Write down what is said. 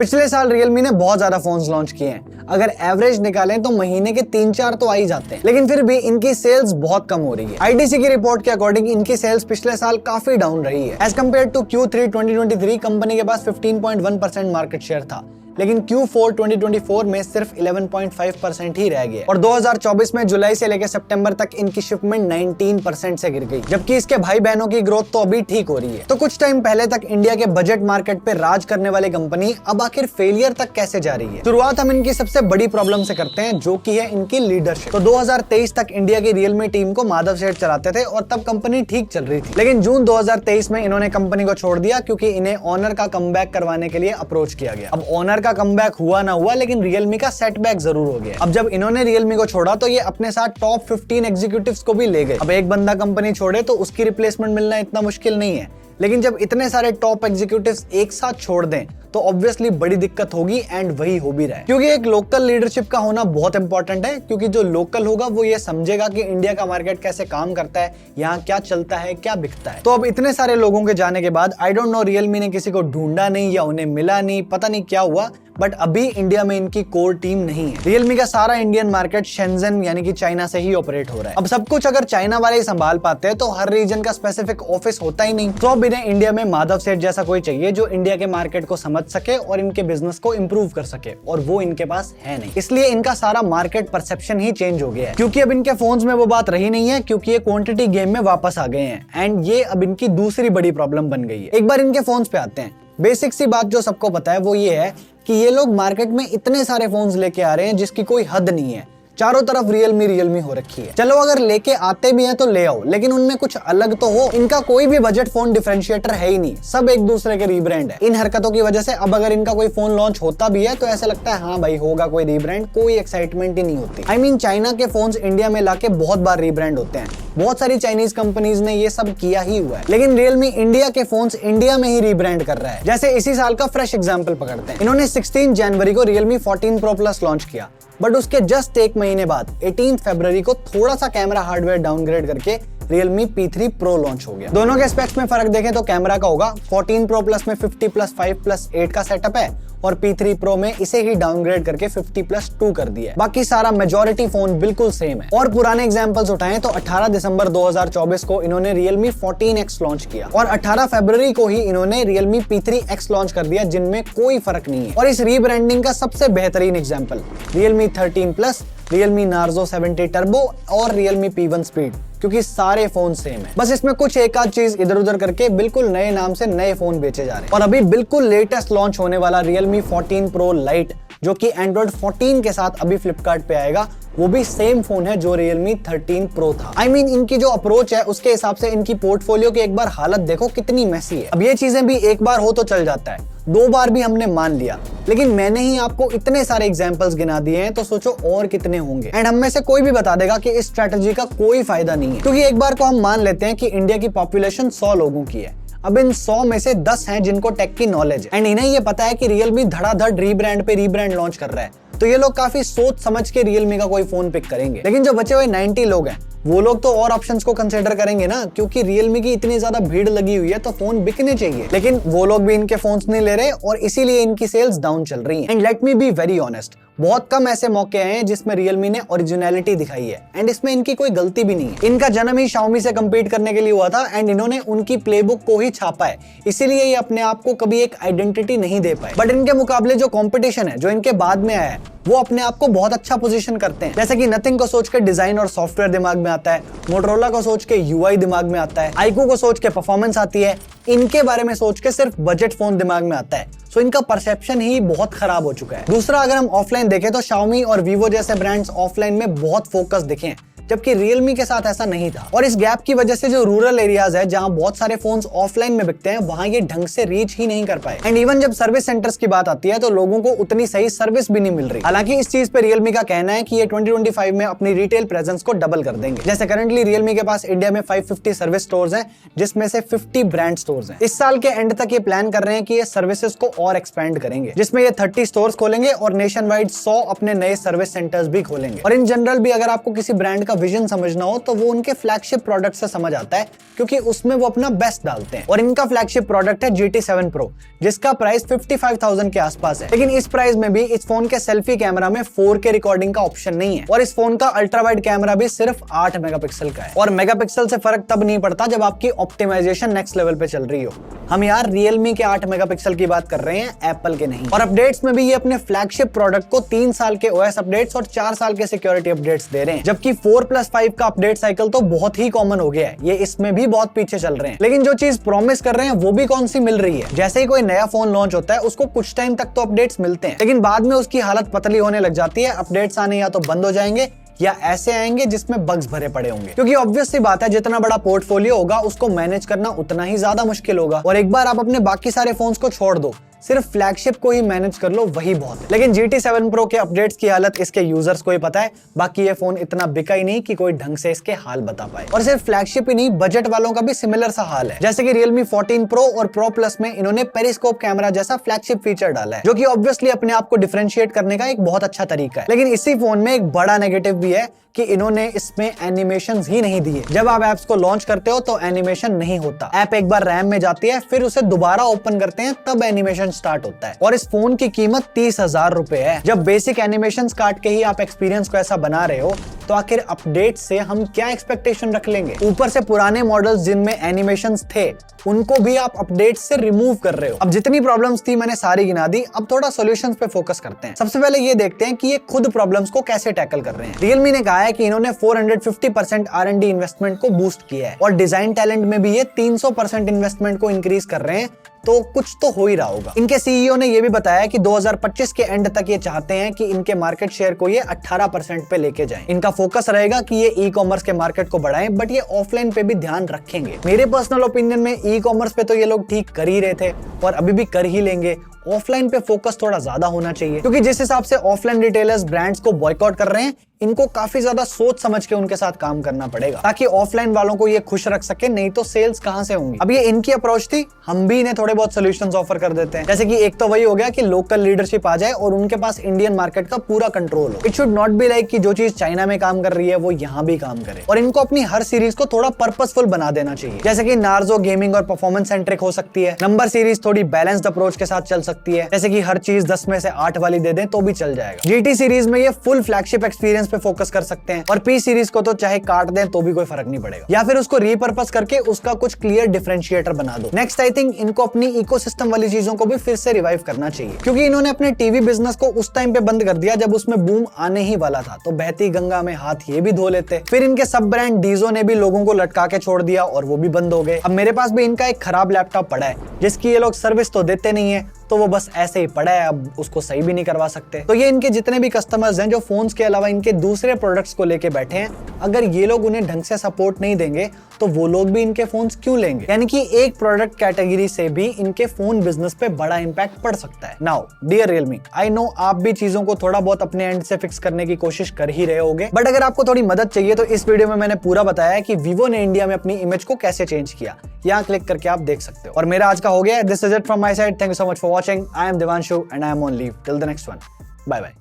पिछले साल रियलमी ने बहुत ज्यादा फोन्स लॉन्च किए हैं। अगर एवरेज निकालें तो महीने के 3-4 तो आ ही जाते हैं, लेकिन फिर भी इनकी सेल्स बहुत कम हो रही है। आईडीसी की रिपोर्ट के अकॉर्डिंग इनकी सेल्स पिछले साल काफी डाउन रही है। As compare to Q3 2023 company के पास 15.1% मार्केट शेयर था, लेकिन Q4 2024 में सिर्फ 11.5% ही रह गया और 2024 में जुलाई से लेकर सितंबर तक इनकी शिपमेंट 19% से गिर गई, जबकि इसके भाई बहनों की ग्रोथ तो अभी ठीक हो रही है। तो कुछ टाइम पहले तक इंडिया के बजट मार्केट पे राज करने वाली कंपनी अब आखिर फेलियर तक कैसे जा रही है। शुरुआत हम इनकी सबसे बड़ी प्रॉब्लम से करते हैं, जो की है इनकी लीडरशिप। तो 2023 तक इंडिया की रियलमी टीम को माधव सेठ चलाते थे और तब कंपनी ठीक चल रही थी, लेकिन जून 2023 में इन्होंने कंपनी को छोड़ दिया क्योंकि इन्हें ऑनर का कमबैक करवाने के लिए अप्रोच किया गया। अब ऑनर का कमबैक हुआ ना हुआ, लेकिन रियलमी का सेटबैक जरूर हो गया। अब जब इन्होंने रियलमी को छोड़ा तो ये अपने साथ टॉप 15 एग्जीक्यूटिव्स को भी ले गए। अब एक बंदा कंपनी छोड़े तो उसकी रिप्लेसमेंट मिलना इतना मुश्किल नहीं है, लेकिन जब इतने सारे टॉप एग्जीक्यूटिव्स एक साथ छोड़ दें तो ऑब्वियसली बड़ी दिक्कत होगी, एंड वही हो भी रहा है। क्योंकि एक लोकल लीडरशिप का होना बहुत इंपॉर्टेंट है, क्योंकि जो लोकल होगा वो ये समझेगा कि इंडिया का मार्केट कैसे काम करता है, यहाँ क्या चलता है, क्या बिकता है। तो अब इतने सारे लोगों के जाने के बाद आई डोंट नो रियलमी ने किसी को ढूंढा नहीं या उन्हें मिला नहीं, पता नहीं क्या हुआ, बट अभी इंडिया में इनकी कोर टीम नहीं है। रियलमी का सारा इंडियन मार्केट शेंजन यानी कि चाइना से ही ऑपरेट हो रहा है। अब सब कुछ अगर चाइना वाले ही संभाल पाते हैं तो हर रीजन का स्पेसिफिक ऑफिस होता ही नहीं। तो अब इन्हें इंडिया में माधव सेठ जैसा कोई चाहिए जो इंडिया के मार्केट को समझ सके और इनके बिजनेस को इंप्रूव कर सके, और वो इनके पास है नहीं। इसलिए इनका सारा मार्केट परसेप्शन ही चेंज हो गया है, क्योंकि अब इनके फोन्स में वो बात रही नहीं है, क्योंकि ये क्वांटिटी गेम में वापस आ गए हैं, एंड ये अब इनकी दूसरी बड़ी प्रॉब्लम बन गई है। एक बार इनके फोन्स पे आते हैं। बेसिक सी बात जो सबको पता है वो ये है कि ये लोग मार्केट में इतने सारे फोन्स लेके आ रहे हैं जिसकी कोई हद नहीं है। चारों तरफ रियलमी हो रखी है। चलो अगर लेके आते भी हैं तो ले आओ, लेकिन उनमें कुछ अलग तो हो। इनका कोई भी बजट फोन डिफरेंशिएटर है ही नहीं, सब एक दूसरे के रीब्रांड है। इन हरकतों की वजह से अब अगर इनका कोई फोन लॉन्च होता भी है तो ऐसा लगता है हाँ भाई होगा कोई रीब्रांड, कोई एक्साइटमेंट ही नहीं होती। I mean, चाइना के फोन्स इंडिया में लाके बहुत बार रीब्रांड होते हैं, बहुत सारी चाइनीज कंपनीज ने ये सब किया ही हुआ है, लेकिन रियलमी इंडिया के फोन्स इंडिया में ही रीब्रांड कर रहा है। जैसे इसी साल का फ्रेश एग्जांपल पकड़ते हैं। इन्होंने 16 जनवरी को रियलमी 14 Pro Plus लॉन्च किया, बट उसके जस्ट एक महीने बाद 18 फरवरी को थोड़ा सा कैमरा हार्डवेयर डाउनग्रेड करके Realme P3 Pro लॉन्च हो गया। दोनों के स्पेक्स में फर्क देखें तो कैमरा का होगा 14 Pro Plus में 50+5+8 का सेटअप है और P3 Pro में इसे ही डाउनग्रेड करके 50+2 कर दिया है। बाकी सारा मेजॉरिटी फोन बिल्कुल सेम है। और पुराने एग्जांपल्स उठाएं तो 18 दिसंबर 2024 को इन्होंने Realme 14X लॉन्च किया और 18 फरवरी को ही इन्होंने Realme P3X लॉन्च कर दिया, जिनमें कोई फर्क नहीं है। और इस रीब्रांडिंग का सबसे बेहतरीन example Realme 13 Plus, Realme Narzo 70 Turbo और Realme P1 Speed, क्योंकि सारे फोन सेम है, बस इसमें कुछ एक आध चीज इधर उधर करके बिल्कुल नए नाम से नए फोन बेचे जा रहे हैं। और अभी बिल्कुल लेटेस्ट लॉन्च होने वाला Realme 14 Pro Lite, जो कि Android 14 के साथ अभी फ्लिपकार्ट पे आएगा, वो भी सेम फोन है जो Realme 13 Pro था। I mean, इनकी जो अप्रोच है उसके हिसाब से इनकी पोर्टफोलियो की एक बार हालत देखो कितनी मैसी है। अब ये चीजें भी एक बार हो तो चल जाता है, 2 बार भी हमने मान लिया, लेकिन मैंने ही आपको इतने सारे एग्जांपल्स गिना दिए हैं तो सोचो और कितने होंगे। एंड हम में से कोई भी बता देगा कि इस स्ट्रेटजी का कोई फायदा नहीं है, क्योंकि एक बार को हम मान लेते हैं कि इंडिया की पॉपुलेशन 100 लोगों की है। अब इन 100 में से 10 हैं जिनको टेक की नॉलेज है, एंड इन्हें ये पता है कि रियलमी धड़ाधड़ रीब्रांड पे रीब्रांड लॉन्च कर रहा है, तो ये लोग काफी सोच समझ के रियलमी का कोई फोन पिक करेंगे। लेकिन जो बचे हुए 90 लोग हैं वो लोग तो और ऑप्शंस को कंसीडर करेंगे ना, क्योंकि रियलमी की इतनी ज्यादा भीड़ लगी हुई है तो फोन बिकने चाहिए। लेकिन वो लोग भी इनके फोन्स नहीं ले रहे और इसीलिए इनकी सेल्स डाउन चल रही हैं। And let me be very honest, बहुत कम ऐसे मौके आए हैं जिसमें रियलमी ने ओरिजिनलिटी दिखाई है, एंड इसमें इनकी कोई गलती भी नहीं है। इनका जन्म ही Xiaomi से कम्पीट करने के लिए हुआ था, एंड इन्होंने उनकी प्लेबुक को ही छापा है, इसीलिए ये अपने आप को कभी एक आइडेंटिटी नहीं दे पाए। बट इनके मुकाबले जो कंपटीशन है जो इनके बाद में आया है वो अपने आप को बहुत अच्छा पोजीशन करते हैं। जैसे कि नथिंग को सोच के डिजाइन और सॉफ्टवेयर दिमाग में आता है, मोटरोला को सोच के UI दिमाग में आता है, iQOO को सोच के परफॉर्मेंस आती है, इनके बारे में सोच के सिर्फ बजट फोन दिमाग में आता है। सो इनका परसेप्शन ही बहुत खराब हो चुका है। दूसरा, अगर हम ऑफलाइन देखें तो Xiaomi और Vivo जैसे ब्रांड्स ऑफलाइन में बहुत फोकस दिखे हैं, जबकि रियलमी के साथ ऐसा नहीं था। और इस गैप की वजह से जो रूरल एरियाज है जहां बहुत सारे फोन्स ऑफलाइन में बिकते हैं, वहां ये ढंग से रीच ही नहीं कर पाए। एंड इवन जब सर्विस सेंटर्स की बात आती है तो लोगों को उतनी सही सर्विस भी नहीं मिल रही। हालांकि इस चीज पे रियलमी का कहना है कि ये 2025 में अपनी रिटेल प्रेजेंस को डबल कर देंगे। जैसे करंटली रियलमी के पास इंडिया में 550 सर्विस स्टोर्स हैं, जिसमें से 50 ब्रांड स्टोर्स हैं। इस साल के एंड तक ये प्लान कर रहे हैं कि ये सर्विसेज को और एक्सपेंड करेंगे, जिसमें ये 30 स्टोर्स खोलेंगे और नेशन वाइड 100 अपने नए सर्विस सेंटर्स भी खोलेंगे। और इन जनरल भी अगर आपको किसी ब्रांड का विजन समझना हो तो वो उनके फ्लैगशिप प्रोडक्ट से समझ आता है, क्योंकि उसमें वो अपना बेस्ट डालते हैं। और इनका फ्लैगशिप प्रोडक्ट है GT7 Pro, जिसका प्राइस 55,000 के आसपास है। लेकिन इस प्राइस में भी इस फोन के सेल्फी कैमरा में 4K रिकॉर्डिंग का ऑप्शन नहीं है, और इस फोन का अल्ट्रा वाइड कैमरा भी सिर्फ 8 मेगापिक्सल का है। और मेगापिक्सल से फर्क तब नहीं पड़ता जब आपकी ऑप्टिमाइजेशन नेक्स्ट लेवल पे चल रही हो। हम यार Realme के 8 मेगापिक्सल की बात कर रहे हैं, एप्पल के नहीं। और अपडेट्स में भी ये अपने फ्लैगशिप प्रोडक्ट को 3 साल के OS अपडेट्स और 4 साल के सिक्योरिटी अपडेट्स दे रहे हैं, जबकि 4+5 का अपडेट साइकिल तो बहुत ही कॉमन हो गया है। ये इसमें भी बहुत पीछे चल रहे हैं। लेकिन जो चीज प्रॉमिस कर रहे हैं वो भी कौन सी मिल रही है। जैसे ही कोई नया फोन लॉन्च होता है उसको कुछ टाइम तक तो अपडेट्स मिलते हैं, लेकिन बाद में उसकी हालत पतली होने लग जाती है। अपडेट्स आने या तो बंद हो जाएंगे या ऐसे आएंगे जिसमें बग्स भरे पड़े होंगे, क्योंकि ऑब्वियस सी बात है जितना बड़ा पोर्टफोलियो होगा उसको मैनेज करना उतना ही ज्यादा मुश्किल होगा। और एक बार आप अपने बाकी सारे फोन्स को छोड़ दो, सिर्फ फ्लैगशिप को ही मैनेज कर लो, वही बहुत है। लेकिन GT7 Pro के अपडेट्स की हालत इसके यूजर्स को ही पता है। बाकी ये फोन इतना बिका ही नहीं कि कोई ढंग से इसके हाल बता पाए। और सिर्फ फ्लैगशिप ही नहीं, बजट वालों का भी सिमिलर सा हाल है। जैसे कि Realme 14 Pro और Pro Plus में इन्होंने पेरिस्कोप कैमरा जैसा फ्लैगशिप फीचर डाला है, जो कि ऑब्वियसली अपने आप को डिफरेंशिएट करने का एक बहुत अच्छा तरीका है। लेकिन इसी फोन में एक बड़ा नेगेटिव भी है कि इन्होंने इसमें एनिमेशंस ही नहीं दिए। जब आप ऐप्स को लॉन्च करते हो तो एनिमेशन नहीं होता। ऐप एक बार रैम में जाती है, फिर उसे दोबारा ओपन करते हैं, तब एनिमेशन स्टार्ट होता है। और इस फोन की कीमत 30,000 रुपए है। जब बेसिक एनिमेशन काट के ही आप एक्सपीरियंस को ऐसा बना रहे हो, तो आखिर अपडेट से हम क्या एक्सपेक्टेशन रख लेंगे। ऊपर से पुराने मॉडल्स जिनमें एनिमेशंस थे उनको भी आप अपडेट से रिमूव कर रहे हो। अब जितनी प्रॉब्लम्स थी मैंने सारी गिना दी, अब थोड़ा सॉल्यूशंस पे फोकस करते हैं। सबसे पहले ये देखते हैं कि ये खुद प्रॉब्लम्स को कैसे टैकल कर रहे हैं। Realme ने कहा है कि इन्होंने 450% R&D इन्वेस्टमेंट को बूस्ट किया है, और डिजाइन टैलेंट में भी ये 300% इन्वेस्टमेंट को इंक्रीज कर रहे हैं, तो कुछ तो हो ही रहा होगा। इनके CEO ने ये भी बताया कि 2025 के एंड तक ये चाहते हैं कि इनके मार्केट शेयर को ये 18% पे लेके जाएं। इनका फोकस रहेगा कि ये ई-कॉमर्स के मार्केट को बढ़ाएं, बट ये ऑफलाइन पे भी ध्यान रखेंगे। मेरे पर्सनल ओपिनियन में ई-कॉमर्स पे तो ये लोग ठीक कर ही रहे थे और अभी भी कर ही लेंगे। ऑफलाइन पे फोकस थोड़ा ज्यादा होना चाहिए, क्योंकि जिस हिसाब से ऑफलाइन रिटेलर्स ब्रांड्स को बॉयकॉट कर रहे हैं, इनको काफी ज्यादा सोच समझ के उनके साथ काम करना पड़ेगा, ताकि ऑफलाइन वालों को ये खुश रख सके, नहीं तो सेल्स कहां से होंगी। अब ये इनकी अप्रोच थी, हम भी इन्हें थोड़े बहुत सॉल्यूशंस ऑफर कर देते हैं। जैसे कि एक तो वही हो गया कि लोकल लीडरशिप आ जाए और उनके पास इंडियन मार्केट का पूरा कंट्रोल हो। It should not be like कि जो चीज चाइना में काम कर रही है वो यहाँ भी काम करे। और इनको अपनी हर सीरीज को थोड़ा पर्पसफुल बना देना चाहिए। जैसे कि नार्जो गेमिंग और परफॉर्मेंस सेंट्रिक हो सकती है, नंबर सीरीज थोड़ी बैलेंस्ड अप्रोच के साथ चल सकती है, जैसे कि हर चीज 10 में से 8 वाली दे दें तो भी चल जाएगा। GT सीरीज में ये फुल फ्लैगशिप एक्सपीरियंस पे फोकस कर सकते हैं, और P सीरीज को तो चाहे काट दें तो भी कोई फर्क नहीं पड़ेगा, या फिर उसको रीपर्पस करके उसका कुछ क्लियर डिफरेंशिएटर बना दो। नेक्स्ट आई थिंक इनको अपनी इकोसिस्टम वाली चीजों को भी फिर से रिवाइव करना चाहिए, क्योंकि इन्होंने अपने टीवी बिजनेस को उस टाइम पे बंद कर दिया जब उसमें बूम आने ही वाला था, तो बहती गंगा में हाथ ये भी धो लेते। फिर इनके सब ब्रांड डीजो ने भी लोगों को लटका के छोड़ दिया और वो भी बंद हो गए। अब मेरे पास भी इनका एक खराब लैपटॉप पड़ा है, जिसकी ये लोग सर्विस तो देते नहीं है, तो वो बस ऐसे ही पड़ा है, अब उसको सही भी नहीं करवा सकते। तो ये इनके जितने भी कस्टमर्स हैं जो फोन्स के अलावा इनके दूसरे प्रोडक्ट्स को लेके बैठे हैं, अगर ये लोग उन्हें ढंग से सपोर्ट नहीं देंगे तो वो लोग भी इनके फोन्स क्यों लेंगे। यानी कि एक प्रोडक्ट कैटेगरी से भी इनके फोन बिजनेस पे बड़ा इंपैक्ट पड़ सकता है। Now dear Realme, I know आप भी चीजों को थोड़ा बहुत अपने एंड से फिक्स करने की कोशिश कर ही रहे होगे, बट अगर आपको थोड़ी मदद चाहिए तो इस वीडियो में मैंने पूरा बताया है कि वीवो ने इंडिया में अपनी इमेज को कैसे चेंज किया। यहाँ क्लिक करके आप देख सकते हो। और मेरा आज का हो गया। This is it from my side. Thank you so much for watching. I am Devanshu and I am on leave till the next one. Bye bye.